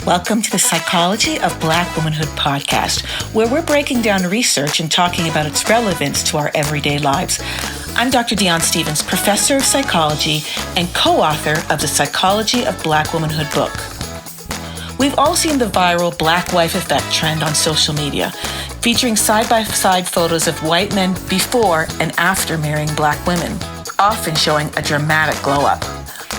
Welcome to the Psychology of Black Womanhood podcast, where we're breaking down research and talking about its relevance to our everyday lives. I'm Dr. Dion Stevens, professor of psychology and co-author of the Psychology of Black Womanhood book. We've all seen the viral Black wife effect trend on social media, featuring side-by-side photos of white men before and after marrying Black women, often showing a dramatic glow-up.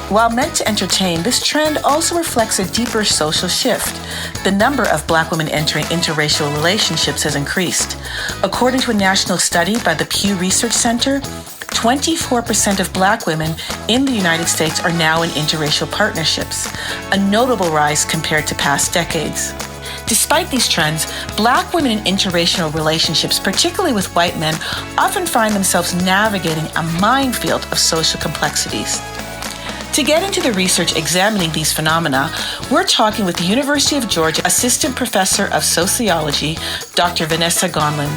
While meant to entertain, this trend also reflects a deeper social shift. The number of Black women entering interracial relationships has increased. According to a national study by the Pew Research Center, 24% of Black women in the United States are now in interracial partnerships, a notable rise compared to past decades. Despite these trends, Black women in interracial relationships, particularly with white men, often find themselves navigating a minefield of social complexities. To get into the research examining these phenomena, we're talking with the University of Georgia Assistant Professor of Sociology, Dr. Vanessa Gonlin,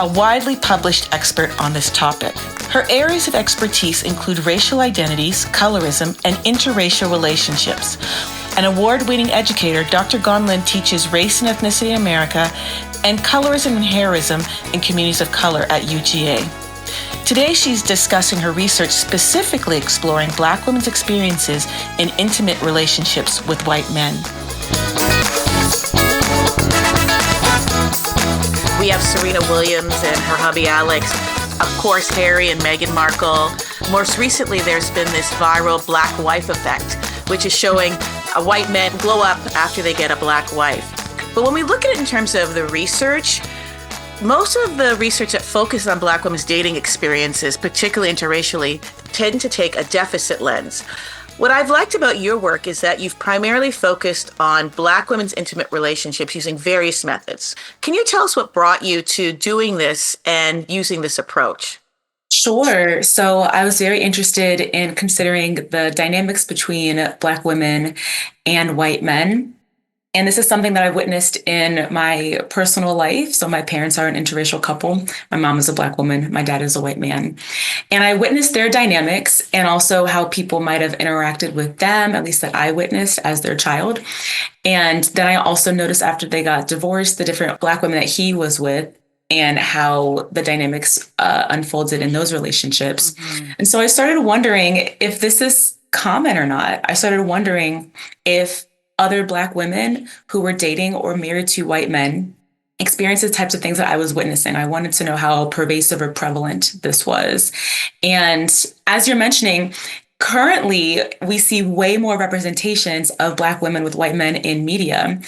a widely published expert on this topic. Her areas of expertise include racial identities, colorism, and interracial relationships. An award-winning educator, Dr. Gonlin teaches race and ethnicity in America and colorism and hairism in communities of color at UGA. Today, she's discussing her research specifically exploring Black women's experiences in intimate relationships with white men. We have Serena Williams and her hubby Alex, of course, Harry and Meghan Markle. Most recently, there's been this viral Black wife effect, which is showing a white man glow up after they get a Black wife. But when we look at it in terms of the research, most of the research that focuses on Black women's dating experiences, particularly interracially, tend to take a deficit lens. What I've liked about your work is that you've primarily focused on Black women's intimate relationships using various methods. Can you tell us what brought you to doing this and using this approach? Sure. So I was very interested in considering the dynamics between Black women and white men. And this is something that I've witnessed in my personal life. So my parents are an interracial couple. My mom is a Black woman. My dad is a white man. And I witnessed their dynamics and also how people might have interacted with them, at least that I witnessed as their child. And then I also noticed after they got divorced, the different Black women that he was with and how the dynamics unfolded in those relationships. Mm-hmm. And so I started wondering if this is common or not. I started wondering if other Black women who were dating or married to white men experienced the types of things that I was witnessing. I wanted to know how pervasive or prevalent this was. And as you're mentioning, currently we see way more representations of Black women with white men in media.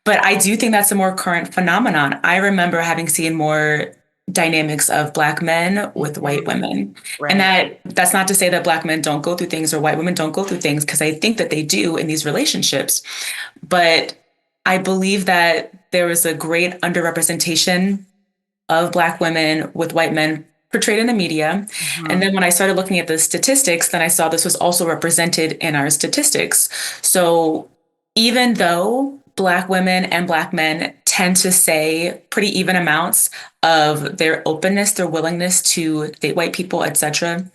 But I do think that's a more current phenomenon. I remember having seen more dynamics of Black men with white women. Right. And that's not to say that Black men don't go through things or white women don't go through things, because I think that they do in these relationships. But I believe that there is a great underrepresentation of Black women with white men portrayed in the media. Mm-hmm. And then when I started looking at the statistics, then I saw this was also represented in our statistics. So even though Black women and Black men tend to say pretty even amounts of their openness, their willingness to date white people, etc.,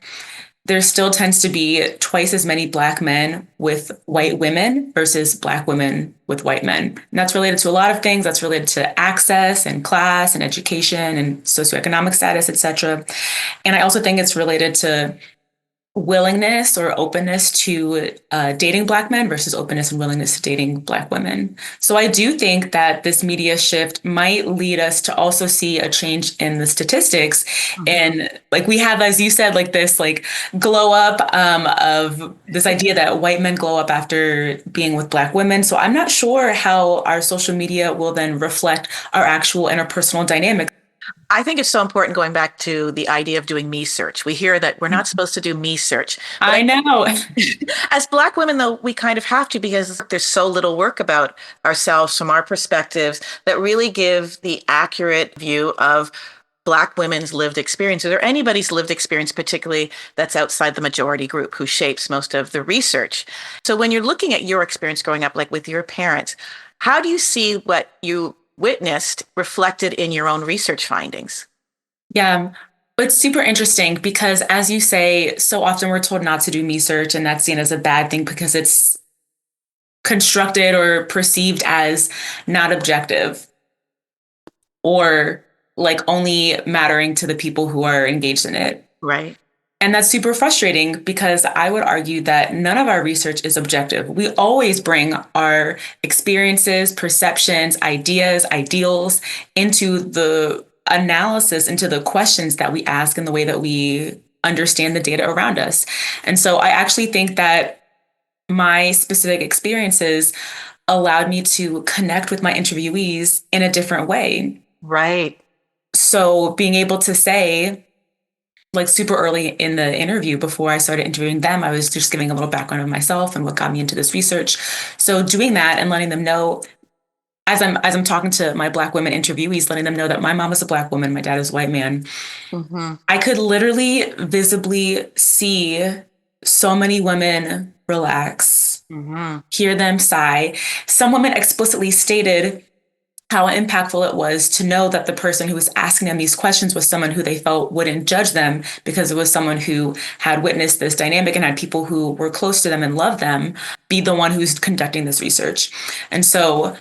there still tends to be twice as many Black men with white women versus Black women with white men. And that's related to a lot of things. That's related to access and class and education and socioeconomic status, etc. And I also think it's related to willingness or openness to dating Black men versus openness and willingness to dating Black women. So I do think that this media shift might lead us to also see a change in the statistics. Mm-hmm. And like we have, as you said, like this like glow up of this idea that white men glow up after being with Black women. So I'm not sure how our social media will then reflect our actual interpersonal dynamics. I think it's so important going back to the idea of doing me search. We hear that we're not supposed to do me search. I know. As Black women, though, we kind of have to, because there's so little work about ourselves from our perspectives that really give the accurate view of Black women's lived experiences, or anybody's lived experience, particularly that's outside the majority group who shapes most of the research. So when you're looking at your experience growing up, like with your parents, how do you see what you witnessed reflected in your own research findings? Yeah, it's super interesting because, as you say, so often we're told not to do me search, and that's seen as a bad thing because it's constructed or perceived as not objective or like only mattering to the people who are engaged in it. Right. And that's super frustrating because I would argue that none of our research is objective. We always bring our experiences, perceptions, ideas, ideals into the analysis, into the questions that we ask and the way that we understand the data around us. And so I actually think that my specific experiences allowed me to connect with my interviewees in a different way. Right. So being able to say, like super early in the interview before I started interviewing them, I was just giving a little background of myself and what got me into this research. So doing that and letting them know as I'm talking to my Black women interviewees, letting them know that my mom is a Black woman, my dad is a white man. Mm-hmm. I could literally visibly see so many women relax, hear them sigh. Some women explicitly stated how impactful it was to know that the person who was asking them these questions was someone who they felt wouldn't judge them because it was someone who had witnessed this dynamic and had people who were close to them and loved them be the one who's conducting this research. And so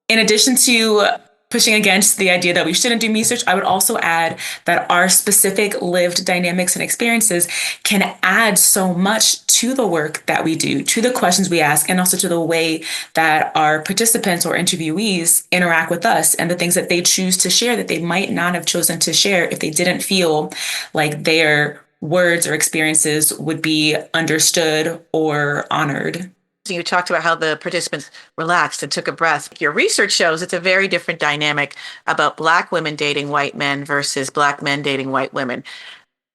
in addition to pushing against the idea that we shouldn't do research, I would also add that our specific lived dynamics and experiences can add so much to the work that we do, to the questions we ask, and also to the way that our participants or interviewees interact with us and the things that they choose to share that they might not have chosen to share if they didn't feel like their words or experiences would be understood or honored. You talked about how the participants relaxed and took a breath. Your research shows it's a very different dynamic about Black women dating white men versus Black men dating white women.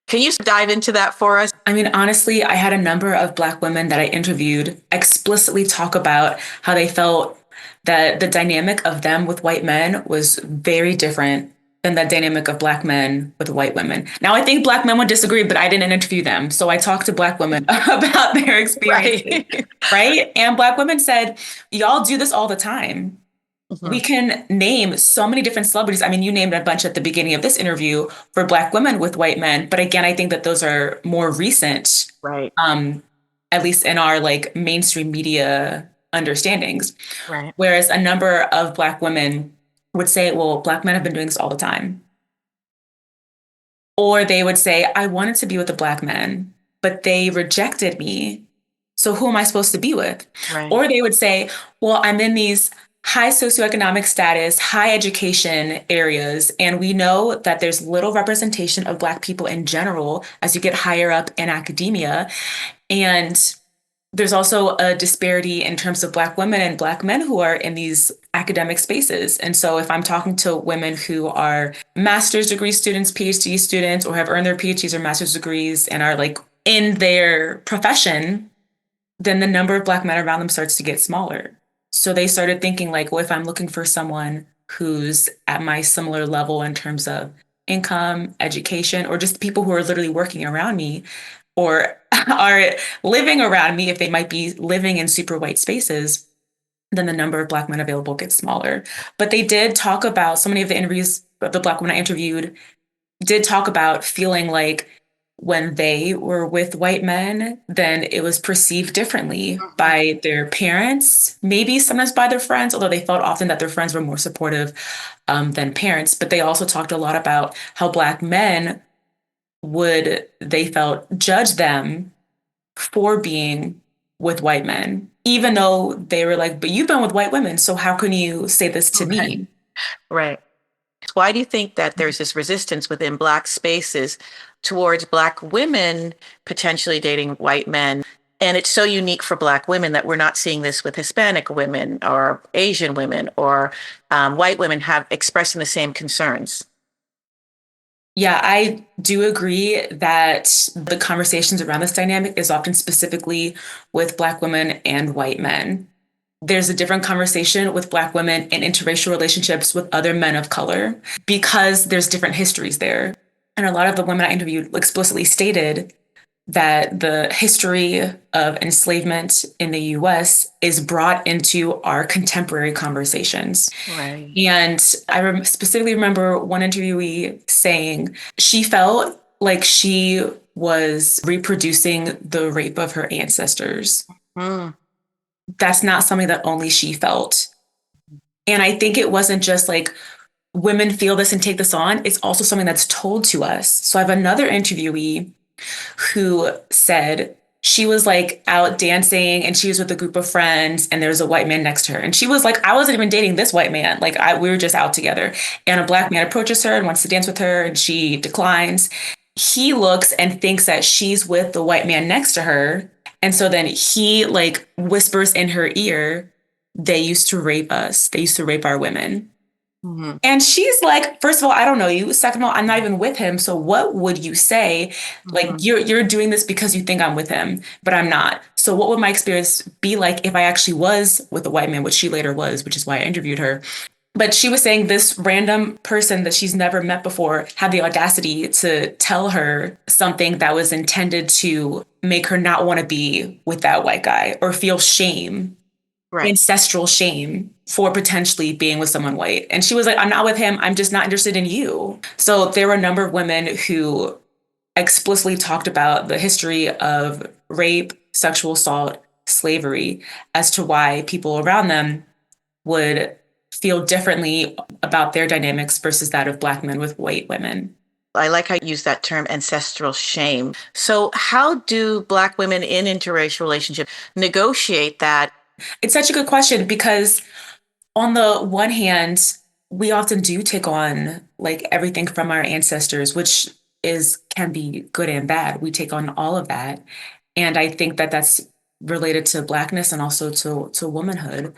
Can you dive into that for us? I mean, honestly, I had a number of Black women that I interviewed explicitly talk about how they felt that the dynamic of them with white men was very different than the dynamic of Black men with white women. Now, I think Black men would disagree, but I didn't interview them. So I talked to Black women about their experiences, right? And Black women said, y'all do this all the time. We can name so many different celebrities. I mean, you named a bunch at the beginning of this interview for Black women with white men. But again, I think that those are more recent, Right. At least in our like mainstream media understandings. Right. Whereas a number of Black women would say, well, Black men have been doing this all the time. Or they would say, I wanted to be with a Black man, but they rejected me. So who am I supposed to be with? Right. Or they would say, well, I'm in these high socioeconomic status, high education areas, and we know that there's little representation of Black people in general as you get higher up in academia. And there's also a disparity in terms of Black women and Black men who are in these academic spaces. And so if I'm talking to women who are master's degree students, PhD students, or have earned their PhDs or master's degrees and are like in their profession, then the number of Black men around them starts to get smaller. So they started thinking like, well, if I'm looking for someone who's at my similar level in terms of income, education, or just people who are literally working around me, or are living around me if they might be living in super white spaces, then the number of Black men available gets smaller. But they did talk about, so many of the interviews, the Black women I interviewed did talk about feeling like when they were with white men, then it was perceived differently by their parents, maybe sometimes by their friends, although they felt often that their friends were more supportive than parents. But they also talked a lot about how Black men they felt, judge them for being with white men, even though they were like, but you've been with white women, so how can you say this to me? Right. Why do you think that there's this resistance within Black spaces towards Black women potentially dating white men? And it's so unique for Black women that we're not seeing this with Hispanic women or Asian women or white women have expressing the same concerns. Yeah, I do agree that the conversations around this dynamic is often specifically with Black women and white men. There's a different conversation with Black women in interracial relationships with other men of color because there's different histories there. And a lot of the women I interviewed explicitly stated that the history of enslavement in the US is brought into our contemporary conversations. Right. And I specifically remember one interviewee saying she felt like she was reproducing the rape of her ancestors. that's not something that only she felt. And I think it wasn't just like women feel this and take this on. It's also something that's told to us. So I have another interviewee who said she was like out dancing and she was with a group of friends and there was a white man next to her. And she was like, I wasn't even dating this white man. We were just out together. And a black man approaches her and wants to dance with her and she declines. He looks and thinks that she's with the white man next to her. And so then he like whispers in her ear, they used to rape us. They used to rape our women. Mm-hmm. And she's like, first of all, I don't know you. Second of all, I'm not even with him. So what would you say? Like Mm-hmm. you're doing this because you think I'm with him, but I'm not. So what would my experience be like if I actually was with a white man, which she later was, which is why I interviewed her. But she was saying this random person that she's never met before had the audacity to tell her something that was intended to make her not want to be with that white guy or feel shame, Right. ancestral shame for potentially being with someone white. And she was like, I'm not with him. I'm just not interested in you. So there were a number of women who explicitly talked about the history of rape, sexual assault, slavery, as to why people around them would feel differently about their dynamics versus that of Black men with white women. I like how you use that term ancestral shame. So, how do Black women in interracial relationships negotiate that? It's such a good question because on the one hand, we often do take on like everything from our ancestors, which is can be good and bad. We take on all of that. And I think that that's related to Blackness and also to womanhood.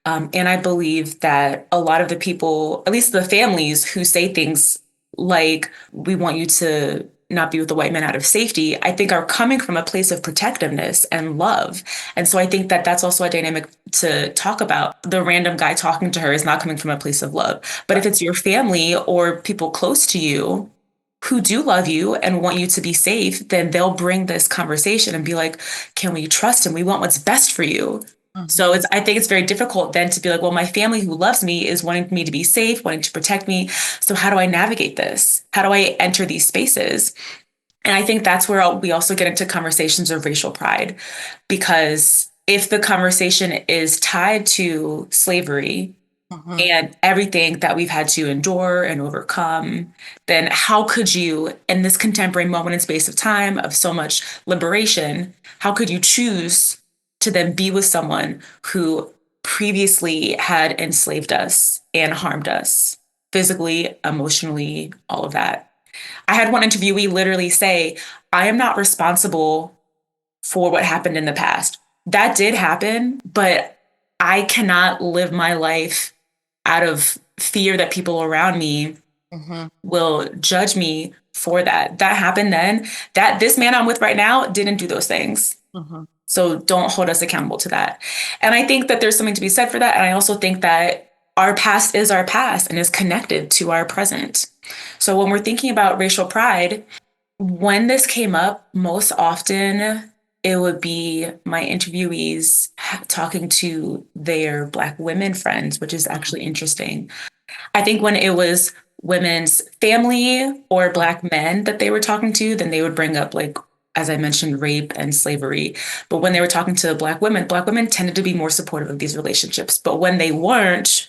And I believe that a lot of the people, at least the families who say things like, we want you to not be with the white man out of safety, I think are coming from a place of protectiveness and love. And so I think that that's also a dynamic to talk about. The random guy talking to her is not coming from a place of love. But if it's your family or people close to you who do love you and want you to be safe, then they'll bring this conversation and be like, can we trust him? We want what's best for you. So Mhm. I think it's very difficult then to be like, well, my family who loves me is wanting me to be safe, wanting to protect me. So how do I navigate this? How do I enter these spaces? And I think that's where we also get into conversations of racial pride, because if the conversation is tied to slavery Mhm. and everything that we've had to endure and overcome, then how could you, in this contemporary moment and space of time of so much liberation, how could you choose to then be with someone who previously had enslaved us and harmed us physically, emotionally, all of that? I had one interviewee literally say, I am not responsible for what happened in the past. That did happen, but I cannot live my life out of fear that people around me Mhm. will judge me for that. That happened then. That this man I'm with right now didn't do those things. Mhm. So don't hold us accountable to that. And I think that there's something to be said for that. And I also think that our past is our past and is connected to our present. So when we're thinking about racial pride, when this came up, most often it would be my interviewees talking to their Black women friends, which is actually interesting. I think when it was women's family or Black men that they were talking to, then they would bring up, like, as I mentioned, rape and slavery. But when they were talking to Black women tended to be more supportive of these relationships. But when they weren't,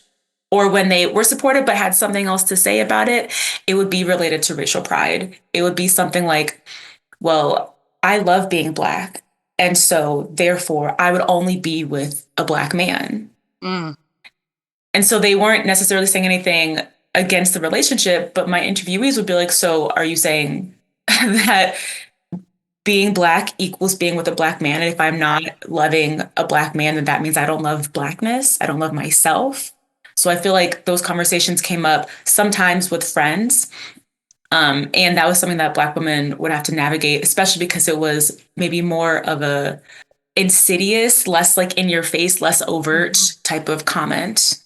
or when they were supportive but had something else to say about it, it would be related to racial pride. It would be something like, well, I love being Black. And so therefore, I would only be with a Black man. Mm. And so they weren't necessarily saying anything against the relationship, but my interviewees would be like, so are you saying that being Black equals being with a Black man? And if I'm not loving a Black man, then that means I don't love Blackness. I don't love myself. So I feel like those conversations came up sometimes with friends. And that was something that Black women would have to navigate, especially because it was maybe more of a insidious, less like in your face, less overt Mhm. type of comment.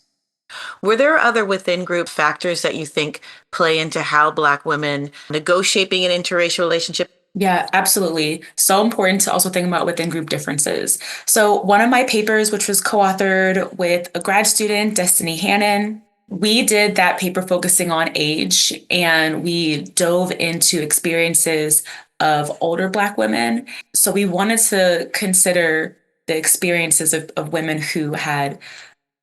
Were there other within group factors that you think play into how Black women negotiate being in an interracial relationship? Yeah, absolutely. So important to also think about within group differences. So, one of my papers, which was co authored with a grad student, Destiny Hannon, we did that paper focusing on age and we dove into experiences of older Black women. So, we wanted to consider the experiences of women who had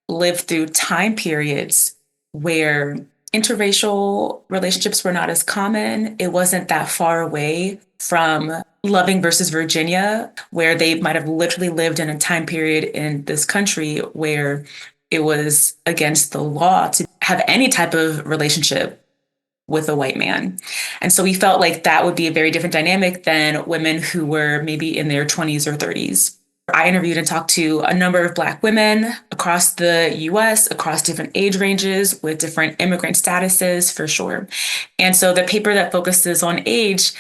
lived through time periods where interracial relationships were not as common. It wasn't that far away from Loving versus Virginia, where they might have literally lived in a time period in this country where it was against the law to have any type of relationship with a white man. And so we felt like that would be a very different dynamic than women who were maybe in their 20s or 30s. I interviewed and talked to a number of Black women across the US, across different age ranges with different immigrant statuses for sure. And so the paper that focuses on age,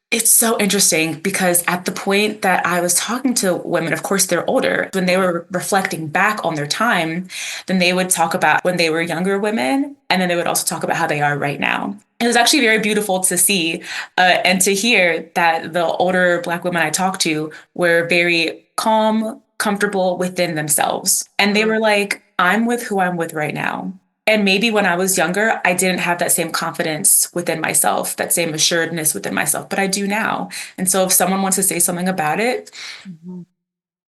it's so interesting because at the point that I was talking to women, of course, they're older. When they were reflecting back on their time, then they would talk about when they were younger women, and then they would also talk about how they are right now. It was actually very beautiful to see and to hear that the older Black women I talked to were very calm, comfortable within themselves. And they were like, I'm with who I'm with right now. And maybe when I was younger, I didn't have that same confidence within myself, that same assuredness within myself, but I do now. And so if someone wants to say something about it,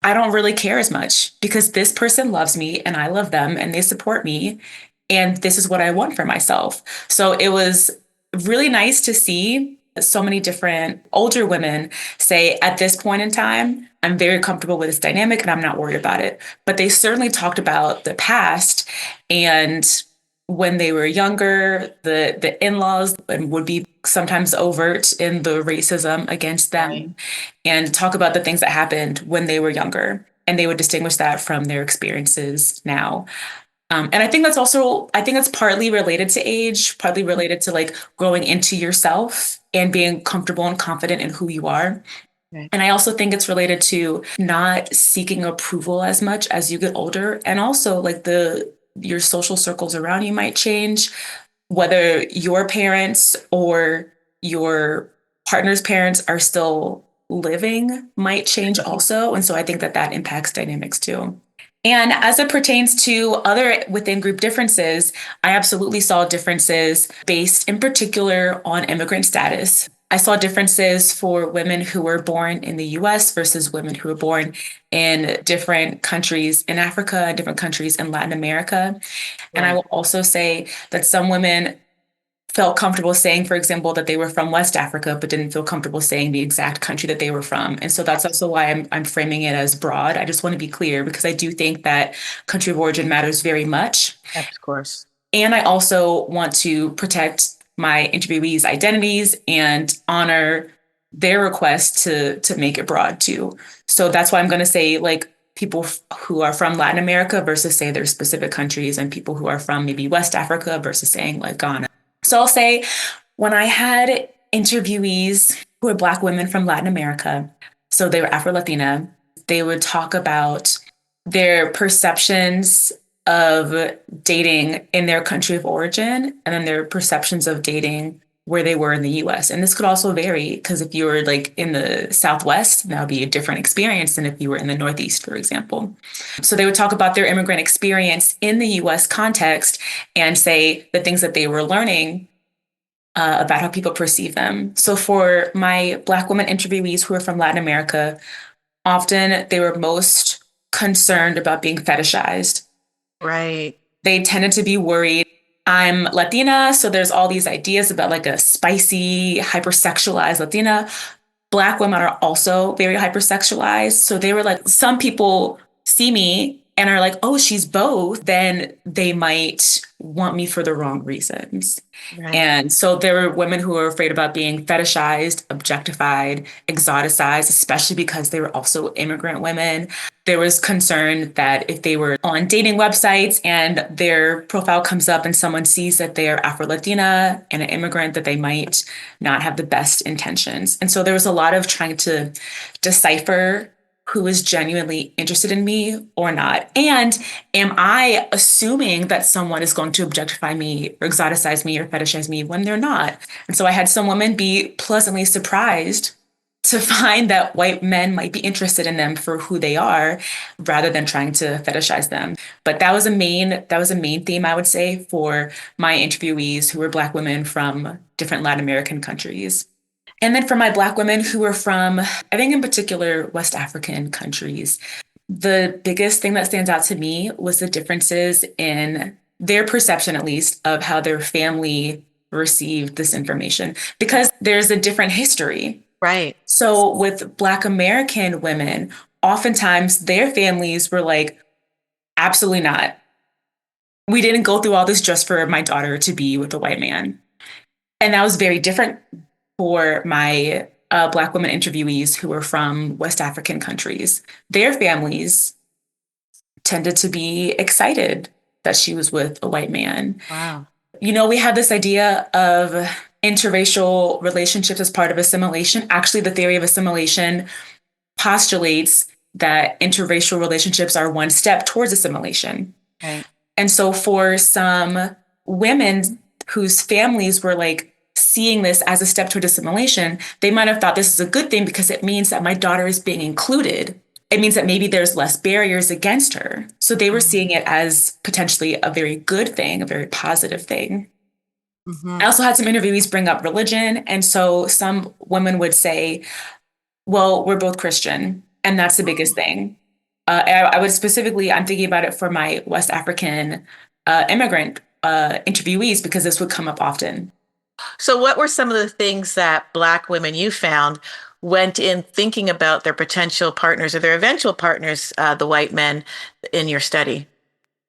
I don't really care as much because this person loves me and I love them and they support me. And this is what I want for myself. So it was really nice to see so many different older women say, at this point in time, I'm very comfortable with this dynamic and I'm not worried about it. But they certainly talked about the past and when they were younger, the in-laws and would be sometimes overt in the racism against them and talk about the things that happened when they were younger. And they would distinguish that from their experiences now. And I think that's partly related to age, partly related to like growing into yourself and being comfortable and confident in who you are. Right. And I also think it's related to not seeking approval as much as you get older. And also like your social circles around you might change, whether your parents or your partner's parents are still living might change also. And so I think that impacts dynamics too. And as it pertains to other within group differences, I absolutely saw differences based in particular on immigrant status. I saw differences for women who were born in the US versus women who were born in different countries in Africa and different countries in Latin America. Right. And I will also say that some women felt comfortable saying, for example, that they were from West Africa, but didn't feel comfortable saying the exact country that they were from. And so that's also why I'm framing it as broad. I just want to be clear because I do think that country of origin matters very much. Of course. And I also want to protect my interviewees' identities and honor their request to make it broad too. So that's why I'm going to say like people who are from Latin America versus say their specific countries, and people who are from maybe West Africa versus saying like Ghana. So I'll say when I had interviewees who were Black women from Latin America, so they were Afro-Latina, they would talk about their perceptions of dating in their country of origin and then their perceptions of dating where they were in the US. And this could also vary because if you were like in the Southwest, that would be a different experience than if you were in the Northeast, for example. So they would talk about their immigrant experience in the US context and say the things that they were learning about how people perceive them. So for my Black women interviewees who are from Latin America, often they were most concerned about being fetishized. Right. They tended to be worried. I'm Latina, so there's all these ideas about like a spicy, hypersexualized Latina. Black women are also very hypersexualized. So they were like, some people see me and are like, oh, she's both, then they might want me for the wrong reasons. Right. And so there were women who were afraid about being fetishized, objectified, exoticized, especially because they were also immigrant women. There was concern that if they were on dating websites and their profile comes up and someone sees that they are Afro-Latina and an immigrant, that they might not have the best intentions. And so there was a lot of trying to decipher who is genuinely interested in me or not. And am I assuming that someone is going to objectify me or exoticize me or fetishize me when they're not? And so I had some women be pleasantly surprised to find that white men might be interested in them for who they are rather than trying to fetishize them. But that was a main theme, I would say, for my interviewees who were Black women from different Latin American countries. And then for my Black women who were from, I think in particular, West African countries, The biggest thing that stands out to me was the differences in their perception, at least, of how their family received this information, because there's a different history. Right. So with Black American women, oftentimes their families were like, absolutely not. We didn't go through all this just for my daughter to be with a white man. And that was very different for my Black women interviewees who were from West African countries. Their families tended to be excited that she was with a white man. Wow. You know, we have this idea of interracial relationships as part of assimilation. Actually, the theory of assimilation postulates that interracial relationships are one step towards assimilation. Right. And so for some women whose families were like seeing this as a step toward assimilation, they might have thought this is a good thing because it means that my daughter is being included. It means that maybe there's less barriers against her. So they were seeing it as potentially a very good thing, a very positive thing. Mm-hmm. I also had some interviewees bring up religion. And so some women would say, well, we're both Christian, and that's the biggest thing. I would specifically, I'm thinking about it for my West African immigrant interviewees, because this would come up often. So what were some of the things that Black women you found went in thinking about their potential partners or their eventual partners, the white men, in your study?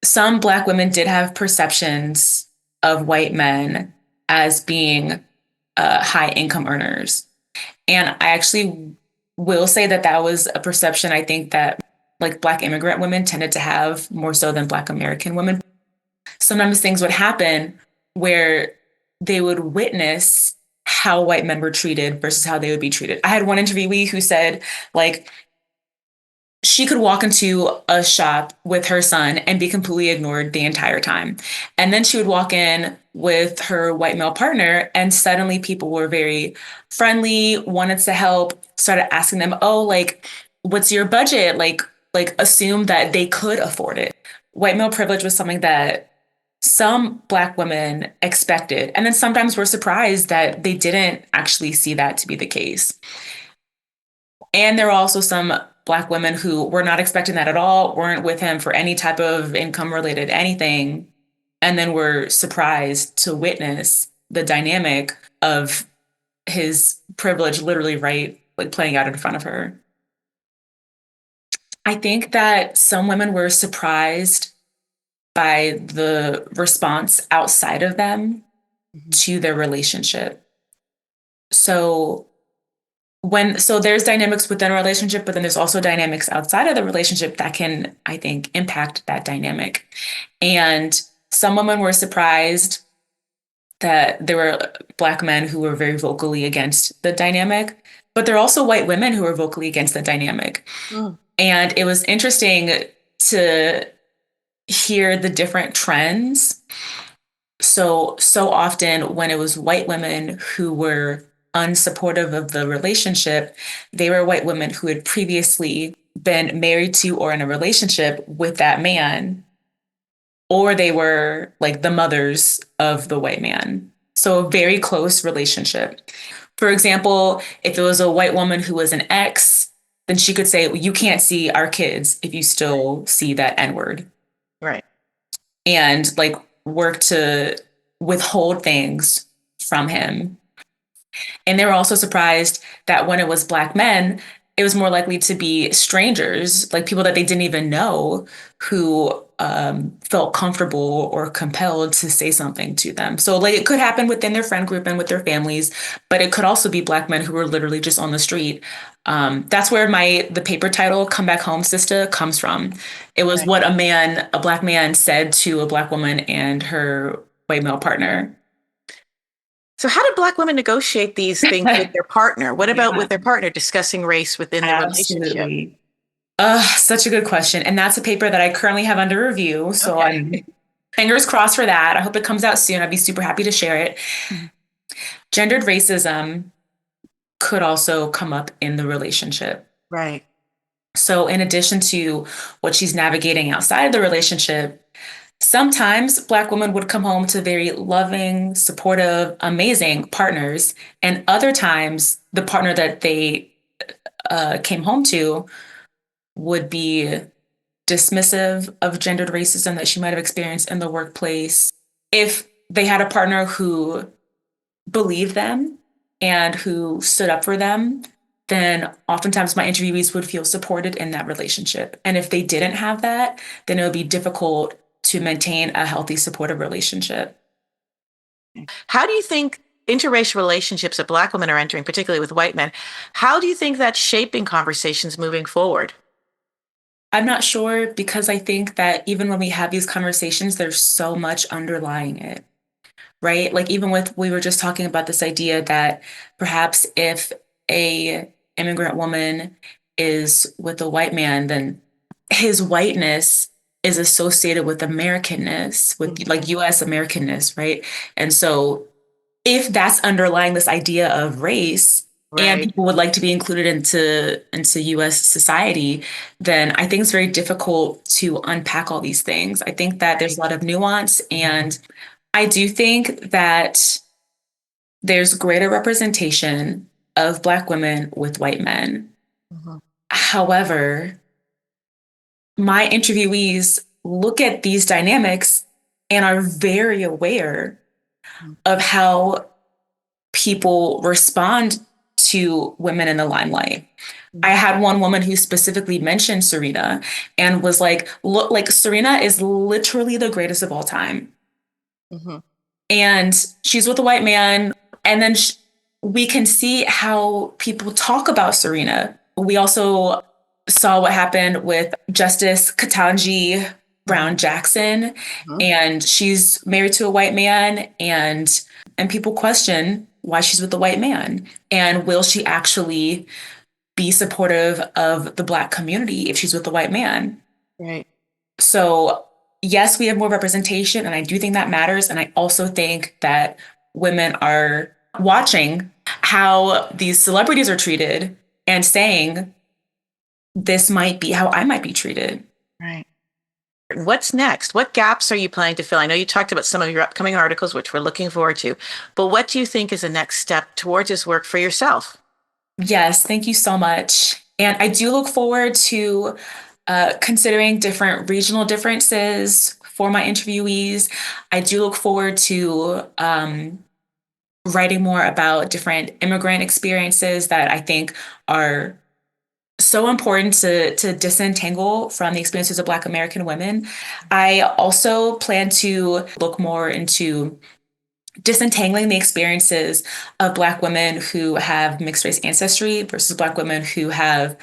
Some Black women did have perceptions of white men as being high income earners. And I actually will say that that was a perception I think that like Black immigrant women tended to have more so than Black American women. Sometimes things would happen where they would witness how white men were treated versus how they would be treated. I had one interviewee who said, like, she could walk into a shop with her son and be completely ignored the entire time. And then she would walk in with her white male partner, and suddenly people were very friendly, wanted to help, started asking them, oh, like, what's your budget? Like assume that they could afford it. White male privilege was something that some Black women expected. And then sometimes were surprised that they didn't actually see that to be the case. And there were also some Black women who were not expecting that at all, weren't with him for any type of income related anything, and then were surprised to witness the dynamic of his privilege literally right, like playing out in front of her. I think that some women were surprised by the response outside of them to their relationship. So there's dynamics within a relationship, but then there's also dynamics outside of the relationship that can, I think, impact that dynamic. And some women were surprised that there were Black men who were very vocally against the dynamic, but there are also white women who were vocally against the dynamic. Mm. And it was interesting to hear the different trends. So often when it was white women who were unsupportive of the relationship, they were white women who had previously been married to or in a relationship with that man, or they were like the mothers of the white man. So a very close relationship. For example, if it was a white woman who was an ex, then she could say, well, you can't see our kids if you still see that N-word. Right. And like work to withhold things from him. And they were also surprised that when it was Black men, it was more likely to be strangers, like people that they didn't even know, who felt comfortable or compelled to say something to them. So like it could happen within their friend group and with their families, but it could also be Black men who were literally just on the street. That's where the paper title, Come Back Home, Sister, comes from. It was what a Black man said to a Black woman and her white male partner. So how did Black women negotiate these things with their partner? What about with their partner, discussing race within the relationship? Such a good question. And that's a paper that I currently have under review. So I'm fingers crossed for that. I hope it comes out soon. I'd be super happy to share it. Mm-hmm. Gendered racism could also come up in the relationship. Right. So in addition to what she's navigating outside of the relationship, sometimes Black women would come home to very loving, supportive, amazing partners. And other times, the partner that they came home to would be dismissive of gendered racism that she might have experienced in the workplace. If they had a partner who believed them and who stood up for them, then oftentimes my interviewees would feel supported in that relationship. And if they didn't have that, then it would be difficult to maintain a healthy, supportive relationship. How do you think interracial relationships that Black women are entering, particularly with white men, how do you think that's shaping conversations moving forward? I'm not sure, because I think that even when we have these conversations, there's so much underlying it, right? Like even we were just talking about this idea that perhaps if a immigrant woman is with a white man, then his whiteness is associated with Americanness, with like US Americanness, right? And so if that's underlying this idea of race, and Right. people would like to be included into US society, then I think it's very difficult to unpack all these things. I think that there's a lot of nuance, and I do think that there's greater representation of Black women with white men. Mhm. However, my interviewees look at these dynamics and are very aware of how people respond to women in the limelight. I had one woman who specifically mentioned Serena and was like, look, like Serena is literally the greatest of all time. Mhm. And she's with a white man. And then we can see how people talk about Serena. We also saw what happened with Justice Ketanji Brown Jackson, Mhm. and she's married to a white man, and people question why she's with the white man, and will she actually be supportive of the Black community if she's with the white man? Right. So yes, we have more representation, and I do think that matters. And I also think that women are watching how these celebrities are treated and saying, this might be how I might be treated. Right. What's next? What gaps are you planning to fill? I know you talked about some of your upcoming articles, which we're looking forward to, but what do you think is the next step towards this work for yourself? Yes, thank you so much. And I do look forward to considering different regional differences for my interviewees. I do look forward to writing more about different immigrant experiences that I think are so important to disentangle from the experiences of Black American women. I also plan to look more into disentangling the experiences of Black women who have mixed race ancestry versus Black women who have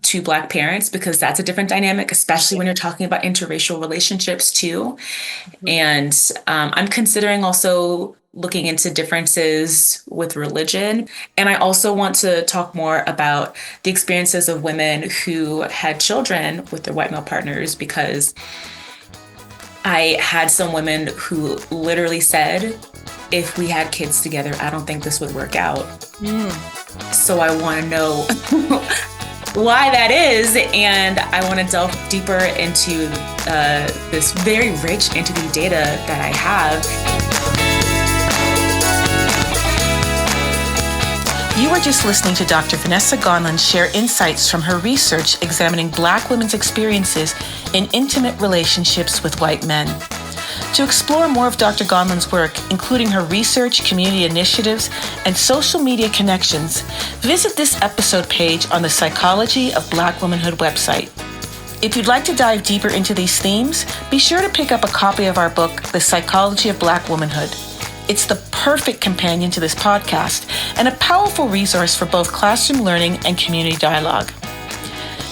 two Black parents, because that's a different dynamic, especially when you're talking about interracial relationships too. And I'm considering also looking into differences with religion. And I also want to talk more about the experiences of women who had children with their white male partners, because I had some women who literally said, if we had kids together, I don't think this would work out. So I want to know why that is, and I want to delve deeper into this very rich interview data that I have. You were just listening to Dr. Vanessa Gonlin share insights from her research examining Black women's experiences in intimate relationships with white men. To explore more of Dr. Gonlin's work, including her research, community initiatives, and social media connections, visit this episode page on the Psychology of Black Womanhood website. If you'd like to dive deeper into these themes, be sure to pick up a copy of our book, The Psychology of Black Womanhood. It's the perfect companion to this podcast and a powerful resource for both classroom learning and community dialogue.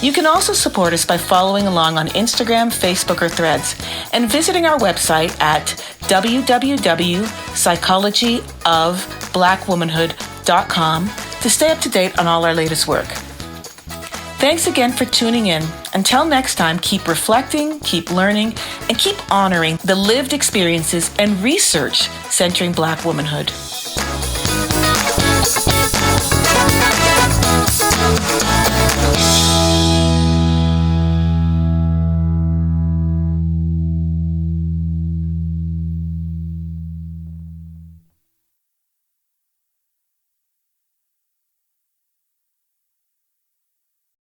You can also support us by following along on Instagram, Facebook, or Threads, and visiting our website at www.psychologyofblackwomanhood.com to stay up to date on all our latest work. Thanks again for tuning in. Until next time, keep reflecting, keep learning, and keep honoring the lived experiences and research centering Black womanhood.